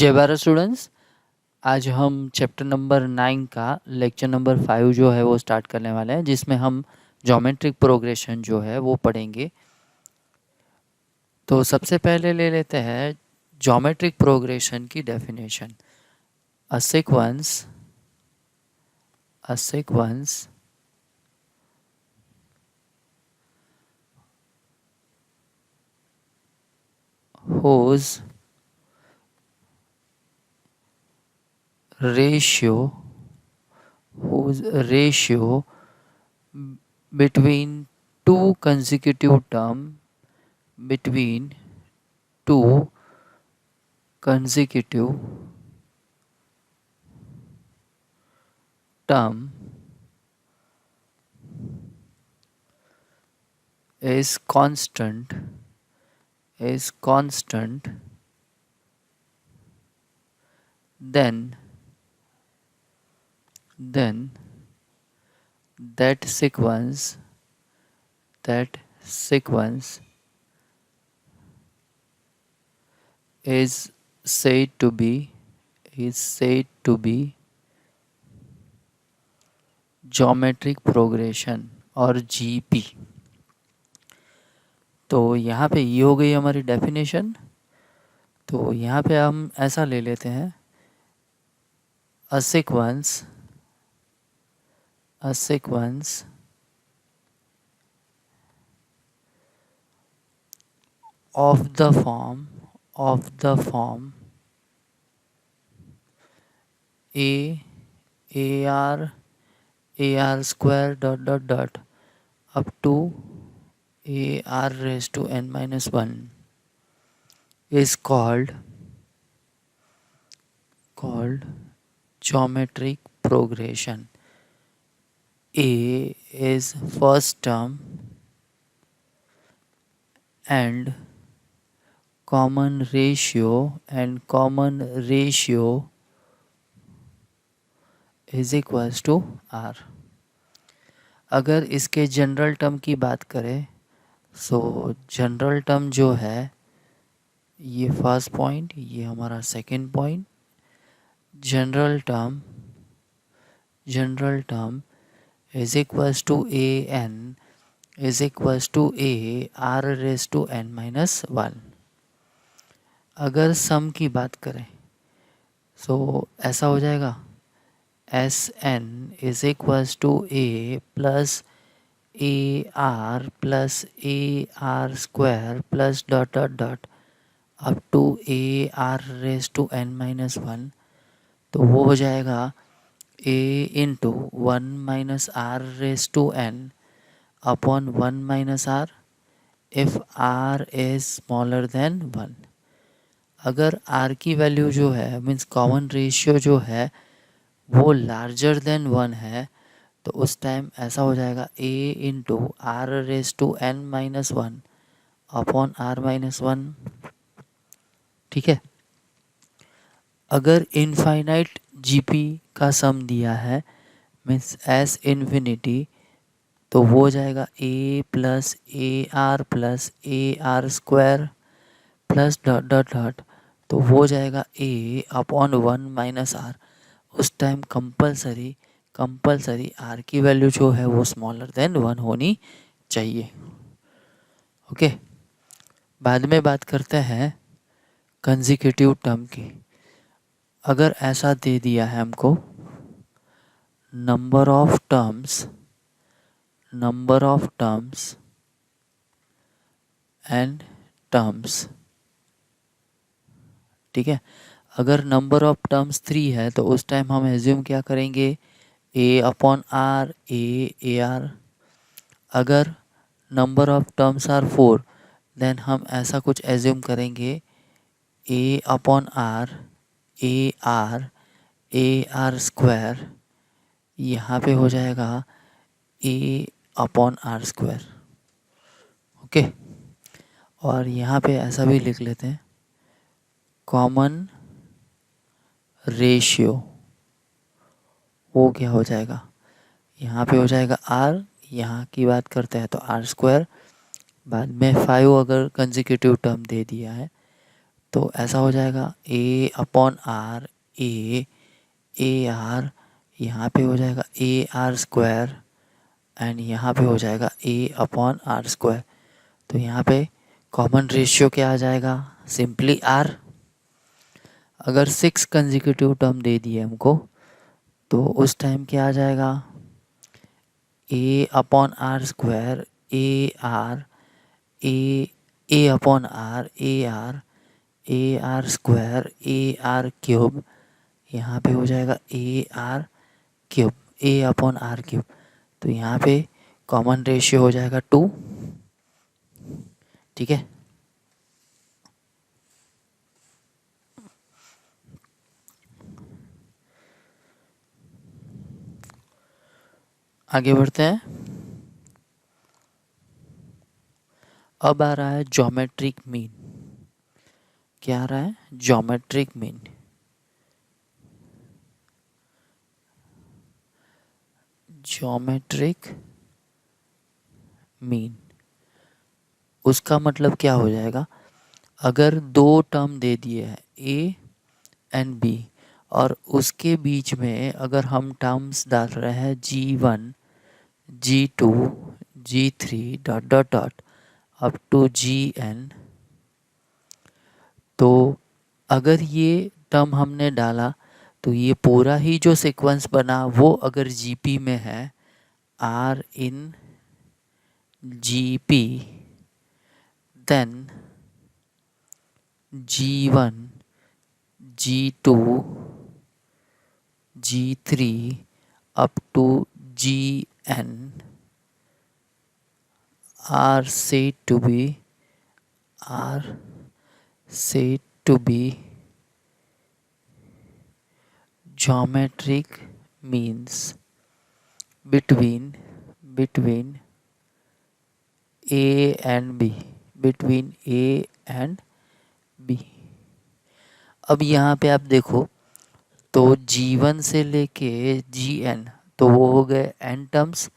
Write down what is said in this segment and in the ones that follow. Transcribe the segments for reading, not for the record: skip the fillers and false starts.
जय भारत स्टूडेंट्स। आज हम चैप्टर नंबर 9 का लेक्चर नंबर 5 जो है वो स्टार्ट करने वाले हैं, जिसमें हम ज्योमेट्रिक प्रोग्रेशन जो है वो पढ़ेंगे। तो सबसे पहले ले लेते हैं ज्योमेट्रिक प्रोग्रेशन की definition. A sequence whose ratio between two consecutive term between two consecutive term is constant then that sequence is said to be geometric progression और GP। तो यहाँ पे ये हो गई हमारी डेफिनेशन। तो यहाँ पे हम ऐसा ले लेते हैं, a sequence of the form ar square dot up to ar raised to n minus 1 is called geometric progression. A is first term and common ratio is equals to r। अगर इसके जनरल टर्म की बात करें, सो general term जो है ये first point, ये हमारा second point. General term is equals to an is equals to a r raised to n minus 1। अगर सम की बात करें सो ऐसा हो जाएगा, S N is equals to A plus A are square plus dot dot dot up to A R raise to N minus 1। तो वो हो जाएगा a into 1 minus R raise to n upon 1 minus R if r is smaller than 1। अगर r की value जो है means common ratio जो है वो लार्जर देन 1 है, तो उस टाइम ऐसा हो जाएगा a into R raise to n minus 1 upon r minus 1। ठीक है। अगर इनफाइनाइट जीपी का सम दिया है मीन्स एस इन्फिनिटी, तो वो हो जाएगा a plus A are square plus dot dot dot, तो वो हो जाएगा a अपॉन 1 माइनस आर। उस टाइम कंपलसरी आर की वैल्यू जो है वो स्मॉलर देन 1 होनी चाहिए। ओके, बाद में बात करते हैं कंसेक्यूटिव टर्म की। अगर ऐसा दे दिया है हमको number of terms and terms, ठीक है। अगर नंबर ऑफ टर्म्स 3 है तो उस टाइम हम एज्यूम क्या करेंगे, a upon r a r. अगर number of terms are 4 then हम ऐसा कुछ एज्यूम करेंगे a upon r a are square, यहाँ पे हो जाएगा a upon r square. Okay, और यहाँ पे ऐसा भी लिख लेते हैं कॉमन रेशियो, वो क्या हो जाएगा, यहाँ पे हो जाएगा r, यहाँ की बात करते हैं तो आर स्क्वायर, बाद में 5 अगर कंसेक्यूटिव टर्म दे दिया है तो ऐसा हो जाएगा a upon r, a are, यहाँ पे हो जाएगा ए आर स्क्वायर एंड यहाँ पे हो जाएगा ए अपॉन आर स्क्वायर। तो यहाँ पे कॉमन रेशियो क्या आ जाएगा, सिंपली आर। अगर 6 कंसेक्यूटिव टर्म दे दिए हमको तो उस टाइम क्या आ जाएगा, a upon r square, a r, a upon r, a are square, a r cube, यहाँ पे हो जाएगा a r cube, a upon r cube. तो यहाँ पे कॉमन रेशियो हो जाएगा 2। ठीक है, आगे बढ़ते हैं। अब आ रहा है ज्योमेट्रिक मीन। क्या आ रहा है, ज्योमेट्रिक मीन। ज्योमेट्रिक मीन उसका मतलब क्या हो जाएगा, अगर दो टर्म दे दिए हैं ए एंड बी और उसके बीच में अगर हम टर्म्स डाल रहे हैं G1, G2, G3 dot dot dot up to Gn, तो अगर ये टर्म हमने डाला तो ये पूरा ही जो सीक्वेंस बना वो अगर GP में है, R in GP, then G1, G2, G3 up to Gn are said to be geometric means between A and B, between A and B। अब यहाँ पे आप देखो तो G1 से लेके Gn, तो वो हो गए n टर्म्स।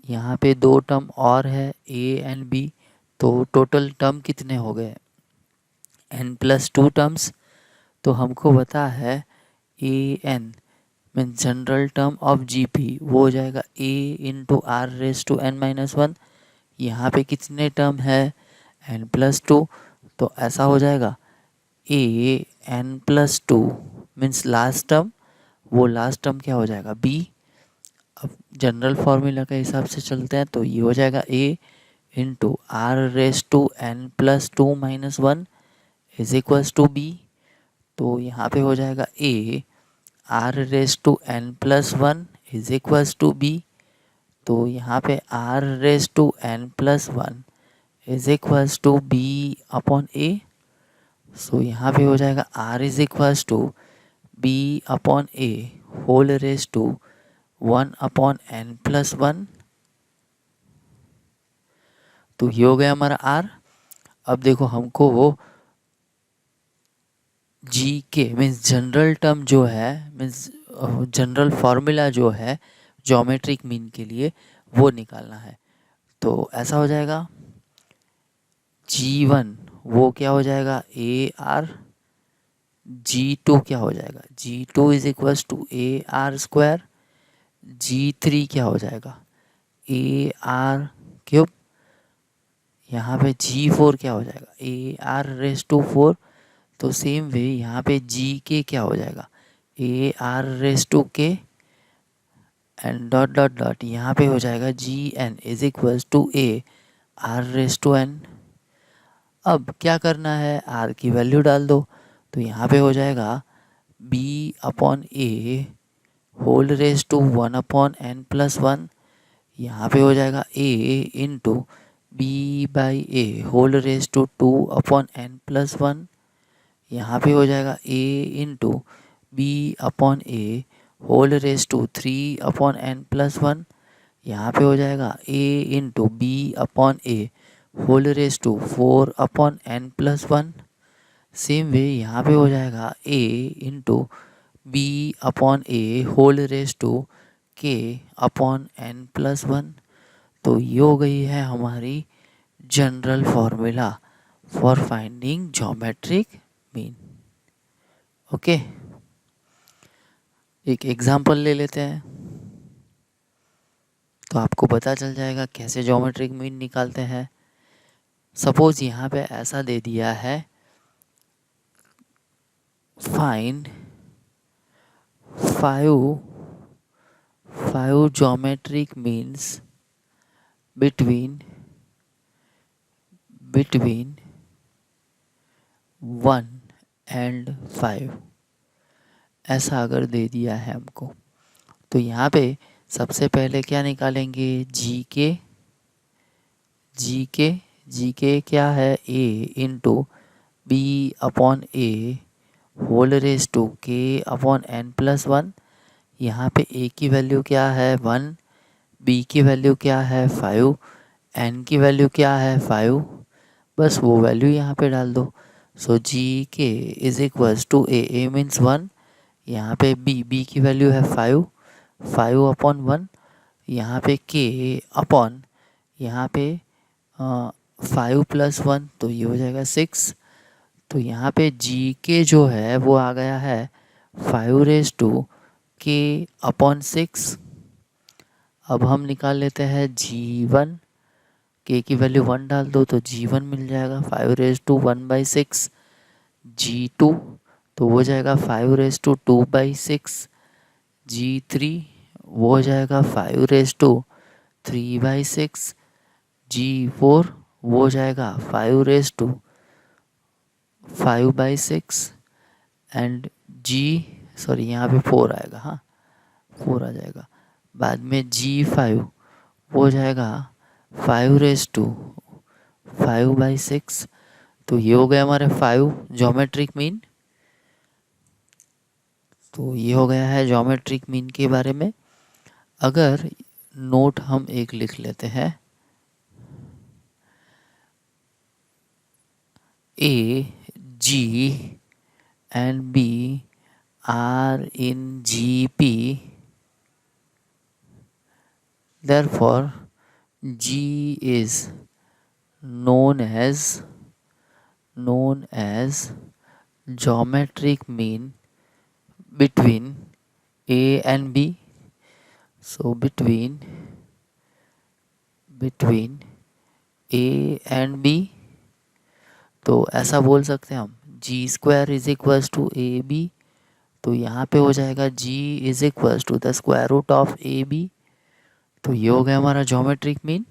यहाँ पे दो टर्म और है A एंड B, तो टोटल टर्म कितने हो गए, n+2 टर्म्स। तो हमको पता है An mean general term of GP वो हो जाएगा A into R raise to n-1। यहाँ पे कितने टर्म है, n+2, तो ऐसा हो जाएगा A n+2 means last term, वो लास्ट टर्म क्या हो जाएगा B। अब जनरल फॉर्मूला के हिसाब से चलते हैं तो ये हो जाएगा A into R raise to n+2-1 is equals to B। तो यहाँ पे हो जाएगा A R raise to n+1 is equals to B। तो यहाँ पे R raise to n+1 is equals to B upon A। So यहाँ पे हो जाएगा R is equals to B upon A whole raise to 1 upon n+1। तो ये हो गया हमारा R। अब देखो हमको वो जी के मीन्स जनरल टर्म जो है, मीन्स जनरल फार्मूला जो है ज्योमेट्रिक मीन के लिए वो निकालना है। तो ऐसा हो जाएगा G1 वो क्या हो जाएगा AR, G2 क्या हो जाएगा G2 is equals to AR square, G3 क्या हो जाएगा AR क्यूब, यहाँ पे G4 क्या हो जाएगा AR रेस टू 4। तो सेम वे यहाँ पे GK क्या हो जाएगा AR raise to K and dot dot dot यहाँ पे हो जाएगा Gn is equals to AR raise to n। अब क्या करना है, R की वैल्यू डाल दो। तो यहाँ पे हो जाएगा B upon A whole raise to 1 upon n+1। यहाँ पे हो जाएगा A into B by A whole raise to 2 upon n+1। यहाँ पे हो जाएगा A into B upon A whole raise to 3 upon n+1। यहाँ पे हो जाएगा A into B upon A whole raise to 4 upon n+1। Same way यहाँ पे हो जाएगा A into B upon A whole raise to K upon n+1। तो ये हो गई है हमारी general formula for finding geometric mean. Okay, एक एग्जांपल ले लेते हैं तो आपको पता चल जाएगा कैसे ज्योमेट्रिक मीन निकालते हैं। सपोज यहाँ पे ऐसा दे दिया है, find five geometric means between 1 and 5, ऐसा अगर दे दिया है हमको, तो यहाँ पे सबसे पहले क्या निकालेंगे, जी के क्या है, a into B upon A whole raise to K upon N plus 1। यहाँ पे a की वैल्यू क्या है 1, b की वैल्यू क्या है 5, n की वैल्यू क्या है 5, बस वो वैल्यू यहाँ पे डाल दो। So G K is equals to A means 1, यहाँ पे बी की वैल्यू है 5 अपॉन 1, यहाँ पे के अपॉन यहाँ पे 5 प्लस 1 तो ये हो जाएगा 6। तो यहाँ पे जी के जो है वो आ गया है 5 रेज टू के अपॉन 6। अब हम निकाल लेते हैं G1, के की वैल्यू 1 डाल दो तो G1 मिल जाएगा 5 रेज टू 1/6। G2 तो हो जाएगा 5 रेज टू 2/6। G3 वो हो जाएगा 5 रेज टू 3/6। G4 वो हो जाएगा 5 रेज टू 5/6 एंड यहाँ पे 4 आएगा, हाँ 4 आ जाएगा। बाद में G5 वो हो जाएगा 5 रेज टू 5/6। तो ये हो गया हमारे 5 ज्योमेट्रिक मीन। तो ये हो गया है ज्योमेट्रिक मीन के बारे में। अगर नोट हम एक लिख लेते हैं, a g and b are in GP, therefore G is known as geometric mean between A and B. So between A and B, तो ऐसा बोल सकते हैं हम G² is equals to AB। तो यहाँ पे हो जाएगा G is equals to the square root of AB। तो ये हो गया हमारा ज्योमेट्रिक मीन।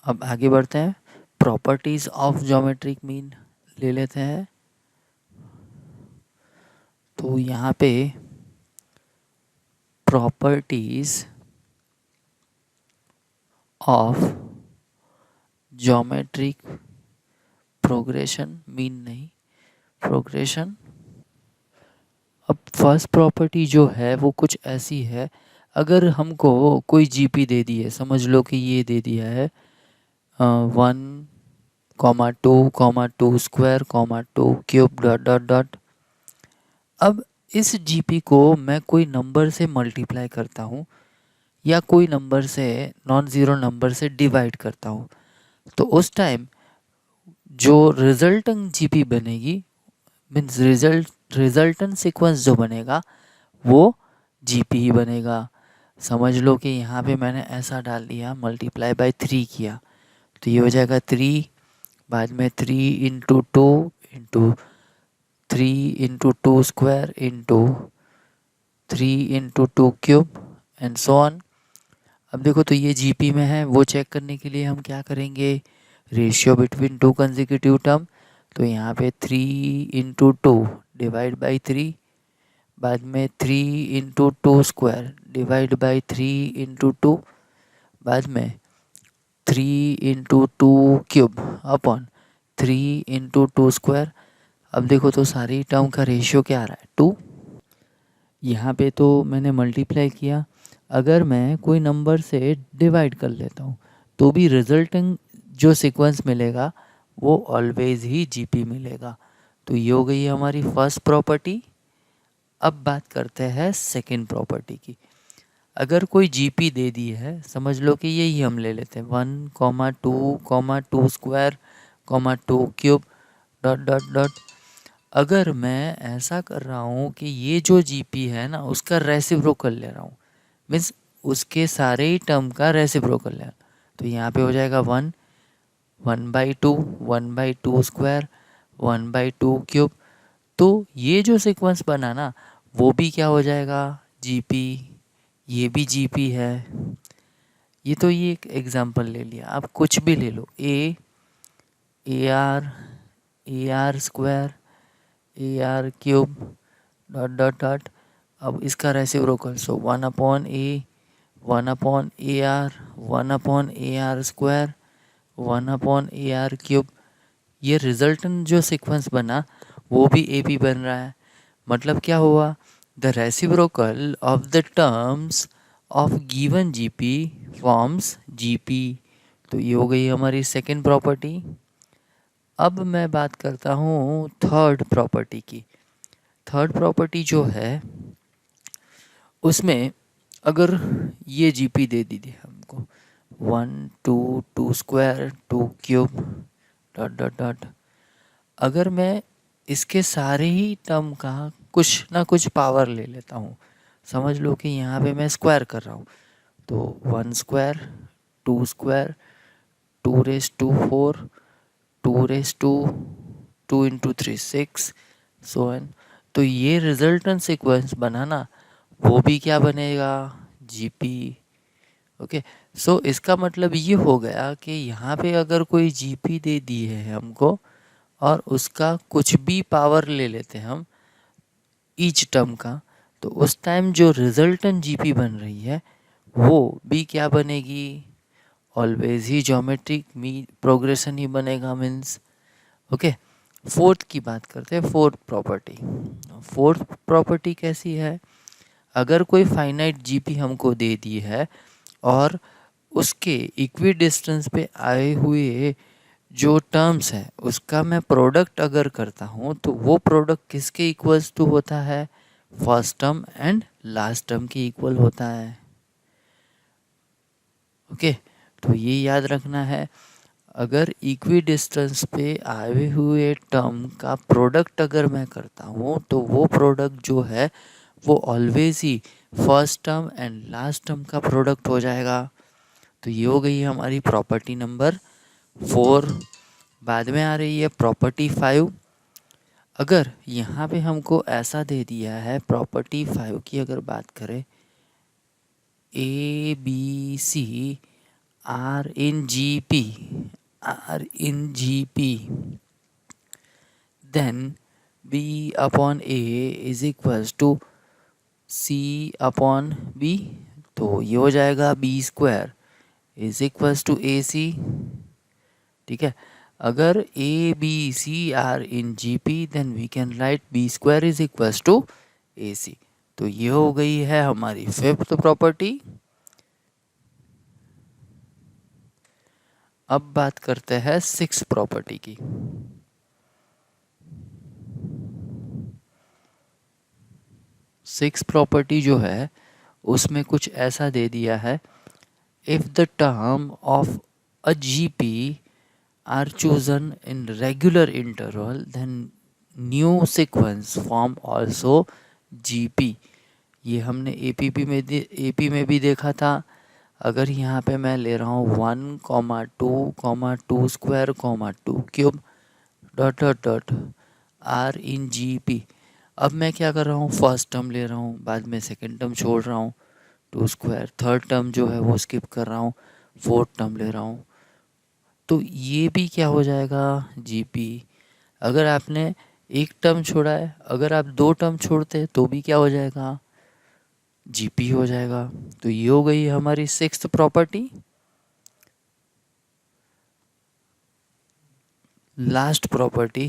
अब आगे बढ़ते हैं, प्रॉपर्टीज ऑफ ज्योमेट्रिक मीन ले लेते हैं। तो यहाँ पे properties of geometric progression, mean नहीं प्रोग्रेशन। अब फर्स्ट प्रॉपर्टी जो है वो कुछ ऐसी है, अगर हमको कोई जीपी दे दी है, समझ लो कि ये दे दिया है 1,2,2² डॉट डॉट डॉट। अब इस जीपी को मैं कोई नंबर से मल्टीप्लाई करता हूँ या कोई नंबर से, नॉन ज़ीरो नंबर से डिवाइड करता हूँ, तो उस टाइम जो रिजल्टेंट जीपी बनेगी, मीन्स रिजल्टेंट सीक्वेंस जो बनेगा वो जीपी ही बनेगा। समझ लो कि यहाँ पे मैंने ऐसा डाल दिया, मल्टीप्लाई बाय 3 किया, तो ये हो जाएगा 3, बाद में 3 into 2 into 3 into 2² into 3 into 2³ and so on. अब देखो तो ये जीपी में है, वो चेक करने के लिए हम क्या करेंगे, रेशियो बिटवीन 2 कंसेक्यूटिव टर्म। तो यहाँ पे 3 इंटू 2 डिवाइड बाई 3, बाद में 3 इंटू 2² डिवाइड बाई 3 इंटू 2, बाद में 3 इंटू 2³ अपॉन 3 इंटू 2²। अब देखो तो सारी टर्म का रेशियो क्या आ रहा है 2। यहाँ पे तो मैंने मल्टीप्लाई किया, अगर मैं कोई नंबर से डिवाइड कर लेता हूँ तो भी रिजल्टिंग जो सीक्वेंस मिलेगा वो ऑलवेज ही जीपी मिलेगा। तो ये हो गई हमारी फर्स्ट प्रॉपर्टी। अब बात करते हैं सेकंड प्रॉपर्टी की। अगर कोई जीपी दे दी है, समझ लो कि यही हम ले लेते हैं 1,2,2² comma 2 cube dot dot dot. अगर मैं ऐसा कर रहा हूँ कि ये जो जीपी है ना उसका रेसिप्रोकल ले रहा हूँ, मीन्स उसके सारे ही टर्म का रेसिप्रोकल ले, तो यहाँ पे हो जाएगा 1/2 1/2 स्क्वायर 1/2 क्यूब। तो ये जो सीक्वेंस बना ना वो भी क्या हो जाएगा, जीपी, ये भी जीपी है। ये एक एग्जांपल ले लिया, आप कुछ भी ले लो, a are square AR cube dot dot dot. अब इसका reciprocal, so 1/A 1/AR 1/AR square 1/AR cube. ये रिजल्टेंट जो सीक्वेंस बना वो भी AP बन रहा है। मतलब क्या हुआ, the reciprocal of the terms of given GP forms GP. तो ये हो गई हमारी सेकेंड प्रॉपर्टी। अब मैं बात करता हूँ थर्ड प्रॉपर्टी की। थर्ड प्रॉपर्टी जो है उसमें अगर ये जीपी दे दी थी हमको 1/2 square 2 cube dot dot dot, अगर मैं इसके सारे ही टर्म का कुछ ना कुछ पावर ले लेता हूँ, समझ लो कि यहाँ पे मैं स्क्वायर कर रहा हूँ, तो 1 स्क्वायर 2 स्क्वायर 2⁴ 2⁴ 2 × 3 6 सो एन। तो ये रिजल्टेंट सीक्वेंस बनाना वो भी क्या बनेगा, जीपी। ओके, सो इसका मतलब ये हो गया कि यहाँ पे अगर कोई जीपी दे दी है हमको और उसका कुछ भी पावर ले लेते हैं हम ईच टर्म का, तो उस टाइम जो रिजल्टेंट जीपी बन रही है वो भी क्या बनेगी, ऑलवेज ही ज्योमेट्रिक मी प्रोग्रेशन ही बनेगा, मीन्स। ओके, फोर्थ की बात करते हैं, फोर्थ प्रॉपर्टी। फोर्थ प्रॉपर्टी कैसी है, अगर कोई फाइनाइट जीपी हमको दे दी है और उसके इक्वी डिस्टेंस पे आए हुए जो टर्म्स है उसका मैं प्रोडक्ट अगर करता हूँ तो वो प्रोडक्ट किसके इक्वल्स टू होता है, first term and last term के इक्वल होता है। ओके, तो ये याद रखना है, अगर इक्वी डिस्टेंस पे आए हुए टर्म का प्रोडक्ट अगर मैं करता हूँ तो वो प्रोडक्ट जो है वो always he first term and last term का प्रोडक्ट हो जाएगा। तो ये हो गई हमारी प्रॉपर्टी नंबर 4। बाद में आ रही है प्रॉपर्टी 5। अगर यहाँ पे हमको ऐसा दे दिया है प्रॉपर्टी 5 की अगर बात करें, ABC are in GP, then B/A is equals to C/B। तो ये हो जाएगा B² is equals to AC। ठीक है, अगर ABC are in GP then we can write B² is equals to AC। तो ये हो गई है हमारी फिफ्थ प्रॉपर्टी। अब बात करते हैं सिक्स प्रॉपर्टी की। सिक्स प्रॉपर्टी जो है उसमें कुछ ऐसा दे दिया है, if the term of a GP are chosen in regular interval then new sequence form also GP. ये हमने एपी में भी देखा था। अगर यहाँ पे मैं ले रहा हूँ 1, 2, 2 square 2 cube dot dot dot are in GP, अब मैं क्या कर रहा हूँ, फर्स्ट टर्म ले रहा हूँ, बाद में सेकंड टर्म छोड़ रहा हूँ, 2 स्क्वायर, थर्ड टर्म जो है वो स्किप कर रहा हूँ, फोर्थ टर्म ले रहा हूँ, तो ये भी क्या हो जाएगा, जीपी। अगर आपने एक टर्म छोड़ा है, अगर आप 2 टर्म छोड़ते तो भी क्या हो जाएगा, जीपी हो जाएगा। तो ये हो गई हमारी sixth property. Last property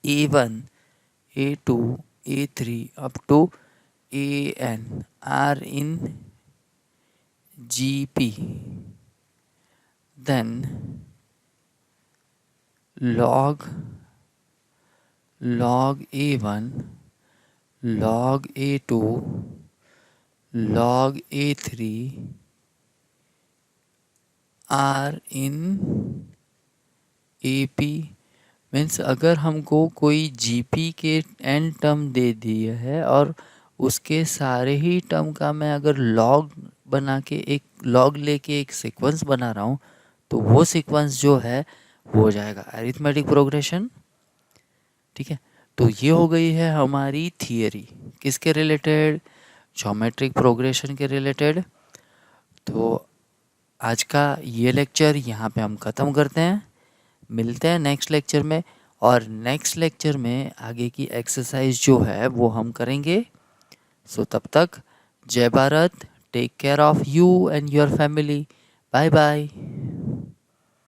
A1 A2 A3 up to AN are in GP, then log A1 log A2 log A3 are in A P means अगर हमको कोई जी पी के n टर्म दे दिए है और उसके सारे ही टर्म का मैं अगर लॉग बना के एक लॉग लेके एक सीक्वेंस बना रहा हूँ, तो वो सीक्वेंस जो है वो हो जाएगा अरिथमेटिक प्रोग्रेशन। ठीक है, तो ये हो गई है हमारी थियरी किसके रिलेटेड, ज्योमेट्रिक प्रोग्रेशन के रिलेटेड। तो आज का ये लेक्चर यहाँ पे हम ख़त्म करते हैं, मिलते हैं नेक्स्ट लेक्चर में। और नेक्स्ट लेक्चर में आगे की एक्सरसाइज जो है वो हम करेंगे। सो तब तक जय Bharat, take care of you and your family, bye bye.